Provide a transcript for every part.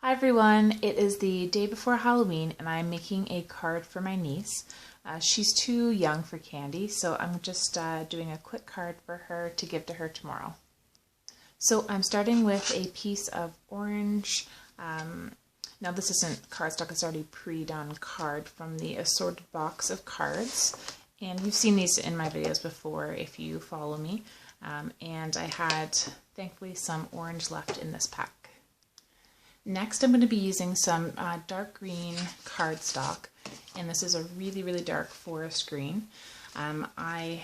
Hi everyone, it is the day before Halloween and I'm making a card for my niece. She's too young for candy, so I'm just doing a quick card for her to give to her tomorrow. So I'm starting with a piece of orange. Now this isn't cardstock, it's already pre-done card from the assorted box of cards. And you've seen these in my videos before if you follow me. And I had, thankfully, some orange left in this pack. Next, I'm going to be using some dark green cardstock, and this is a really, really dark forest green. I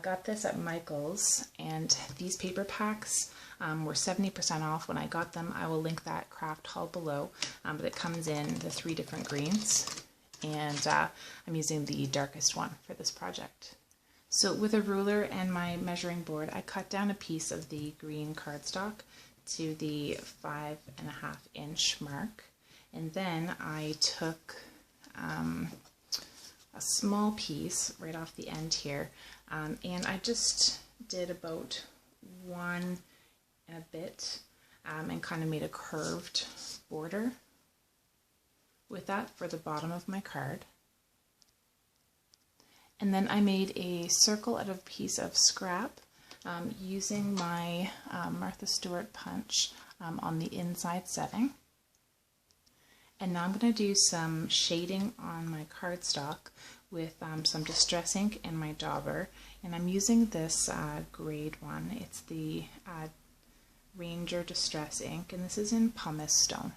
got this at Michael's, and these paper packs were 70% off when I got them. I will link that craft haul below, but it comes in the 3 different greens, and I'm using the darkest one for this project. So with a ruler and my measuring board, I cut down a piece of the green cardstock to the 5.5 inch mark, and then I took a small piece right off the end here, and I just did about 1 and a bit and kind of made a curved border with that for the bottom of my card. And then I made a circle out of a piece of scrap using my Martha Stewart punch on the inside setting. And now I'm going to do some shading on my cardstock with some Distress ink and my dauber. And I'm using this grade one. It's the Ranger Distress ink, and this is in pumice stone.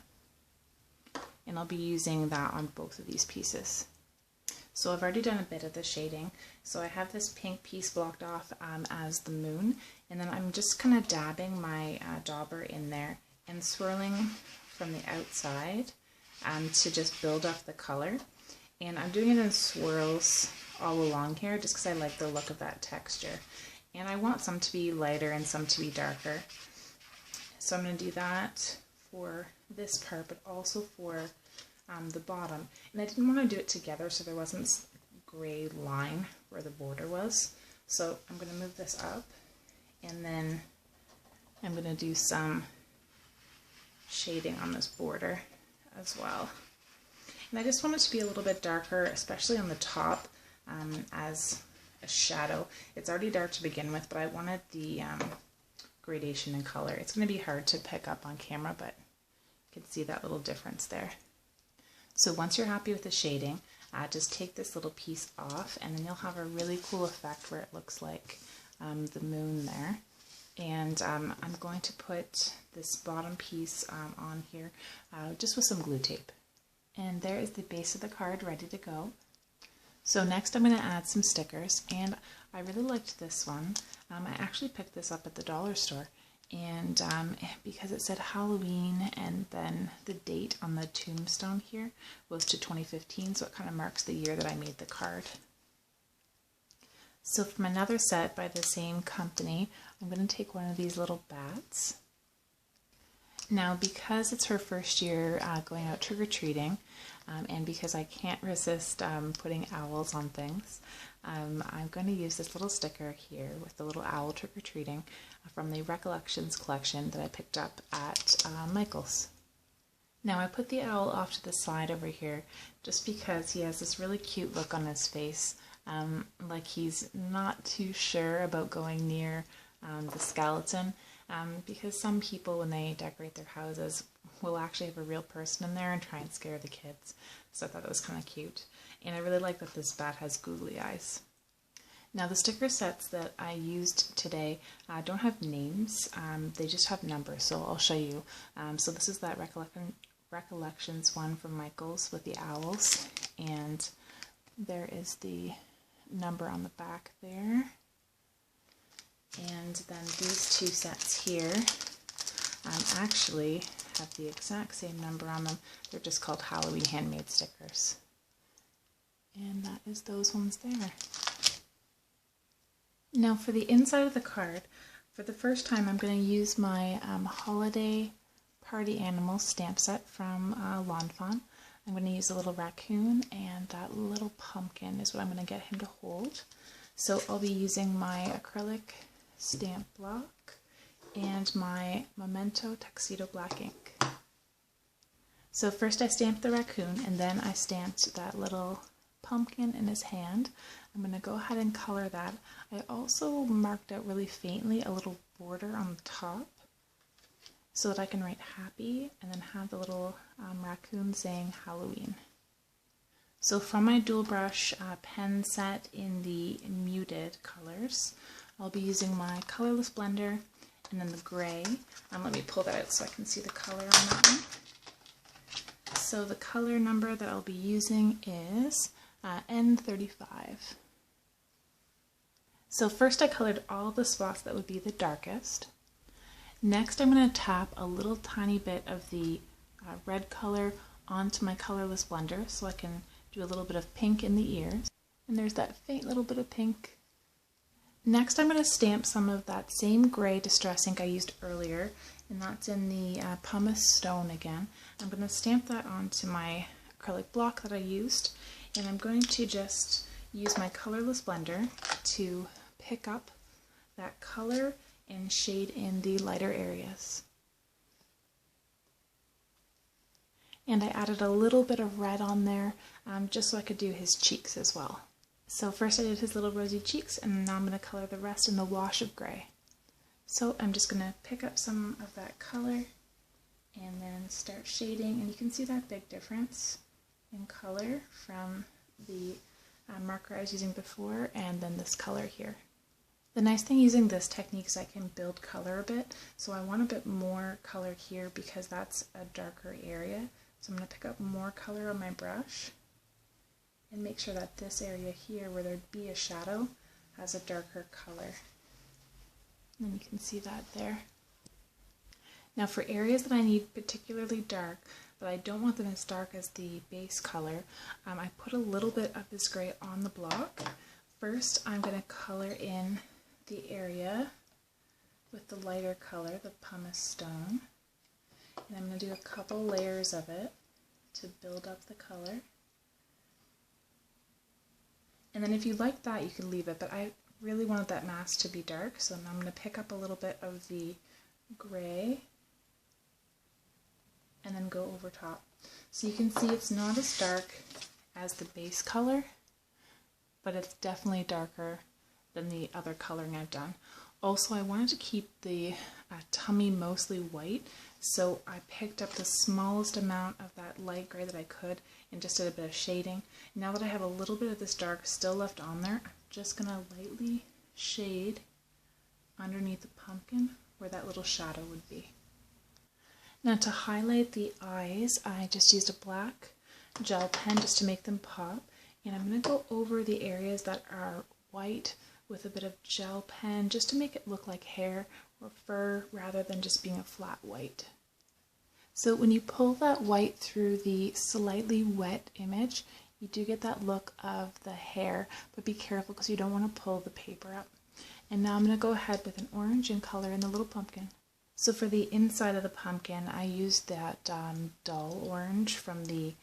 And I'll be using that on both of these pieces. So I've already done a bit of the shading. So I have this pink piece blocked off as the moon, and then I'm just kind of dabbing my dauber in there and swirling from the outside to just build up the color. And I'm doing it in swirls all along here just because I like the look of that texture. And I want some to be lighter and some to be darker. So I'm going to do that for this part, but also for the bottom. And I didn't want to do it together so there wasn't a gray line where the border was. So I'm going to move this up, and then I'm going to do some shading on this border as well. And I just want it to be a little bit darker, especially on the top as a shadow. It's already dark to begin with, but I wanted the gradation in color. It's going to be hard to pick up on camera, but you can see that little difference there. So once you're happy with the shading, just take this little piece off, and then you'll have a really cool effect where it looks like the moon there. And I'm going to put this bottom piece on here just with some glue tape. And there is the base of the card ready to go. So next I'm going to add some stickers, and I really liked this one. I actually picked this up at the dollar store. And because it said Halloween and then the date on the tombstone here was to 2015, so it kind of marks the year that I made the card. So from another set by the same company, I'm going to take one of these little bats. Now because it's her first year going out trick-or-treating, and because I can't resist putting owls on things, I'm going to use this little sticker here with the little owl trick-or-treating from the Recollections collection that I picked up at Michael's. Now I put the owl off to the side over here just because he has this really cute look on his face, like he's not too sure about going near the skeleton, because some people when they decorate their houses will actually have a real person in there and try and scare the kids. So I thought that was kind of cute. And I really like that this bat has googly eyes. Now the sticker sets that I used today don't have names, they just have numbers, so I'll show you. So this is that Recollections one from Michael's with the owls, and there is the number on the back there. And then these 2 sets here actually have the exact same number on them. They're just called Halloween handmade stickers. And that is those ones there. Now for the inside of the card, for the first time I'm going to use my Holiday Party Animals stamp set from Lawn Fawn. I'm going to use a little raccoon, and that little pumpkin is what I'm going to get him to hold. So I'll be using my acrylic stamp block and my Memento Tuxedo black ink. So first I stamped the raccoon, and then I stamped that little pumpkin in his hand. I'm going to go ahead and color that. I also marked out really faintly a little border on the top so that I can write happy and then have the little raccoon saying Halloween. So from my dual brush pen set in the muted colors, I'll be using my colorless blender and then the gray. Let me pull that out so I can see the color on that one. So the color number that I'll be using is N35. So first I colored all the spots that would be the darkest. Next I'm going to tap a little tiny bit of the red color onto my colorless blender so I can do a little bit of pink in the ears. And there's that faint little bit of pink. Next I'm going to stamp some of that same gray Distress ink I used earlier, and that's in the pumice stone again. I'm going to stamp that onto my acrylic block that I used, and I'm going to just use my colorless blender to pick up that color and shade in the lighter areas. And I added a little bit of red on there just so I could do his cheeks as well. So first I did his little rosy cheeks, and now I'm going to color the rest in the wash of gray. So I'm just going to pick up some of that color and then start shading, and you can see that big difference in color from the marker I was using before and then this color here. The nice thing using this technique is I can build color a bit, so I want a bit more color here because that's a darker area. So I'm going to pick up more color on my brush and make sure that this area here where there'd be a shadow has a darker color. And you can see that there. Now for areas that I need particularly dark, but I don't want them as dark as the base color, I put a little bit of this gray on the block. First I'm going to color in the area with the lighter color, the pumice stone. And I'm going to do a couple layers of it to build up the color. And then if you like that, you can leave it, but I really wanted that mask to be dark, so now I'm going to pick up a little bit of the gray and then go over top. So you can see it's not as dark as the base color, but it's definitely darker than the other coloring I've done. Also, I wanted to keep the tummy mostly white, so I picked up the smallest amount of that light gray that I could and just did a bit of shading. Now that I have a little bit of this dark still left on there, I'm just going to lightly shade underneath the pumpkin where that little shadow would be. Now to highlight the eyes, I just used a black gel pen just to make them pop, and I'm going to go over the areas that are white with a bit of gel pen just to make it look like hair or fur rather than just being a flat white. So when you pull that white through the slightly wet image, you do get that look of the hair, but be careful because you don't want to pull the paper up. And now I'm going to go ahead with an orange and color in the little pumpkin. So for the inside of the pumpkin, I used that dull orange from the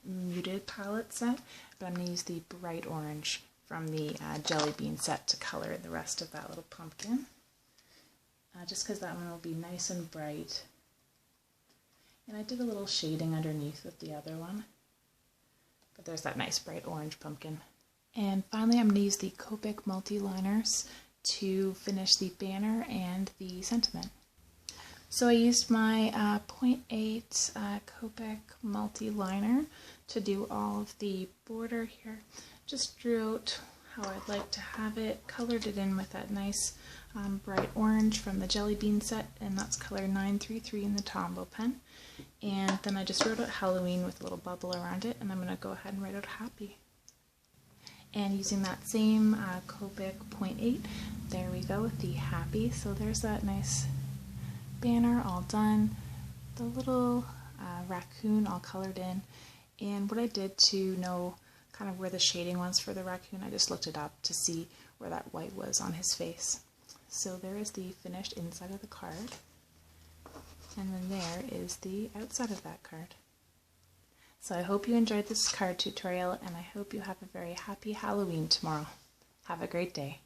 muted palette set, but I'm going to use the bright orange from the jelly bean set to color the rest of that little pumpkin. Just because that one will be nice and bright. And I did a little shading underneath with the other one. But there's that nice bright orange pumpkin. And finally I'm going to use the Copic multi-liners to finish the banner and the sentiment. So I used my 0.8 Copic multi-liner to do all of the border here. Just drew out how I'd like to have it, colored it in with that nice bright orange from the jelly bean set, and that's color 933 in the Tombow pen. And then I just wrote out Halloween with a little bubble around it, and I'm going to go ahead and write out happy. And using that same Copic 0.8, there we go with the happy. So there's that nice banner all done, the little raccoon all colored in, and what I did to know kind of where the shading was for the raccoon, I just looked it up to see where that white was on his face. So there is the finished inside of the card, and then there is the outside of that card. So I hope you enjoyed this card tutorial, and I hope you have a very happy Halloween tomorrow. Have a great day.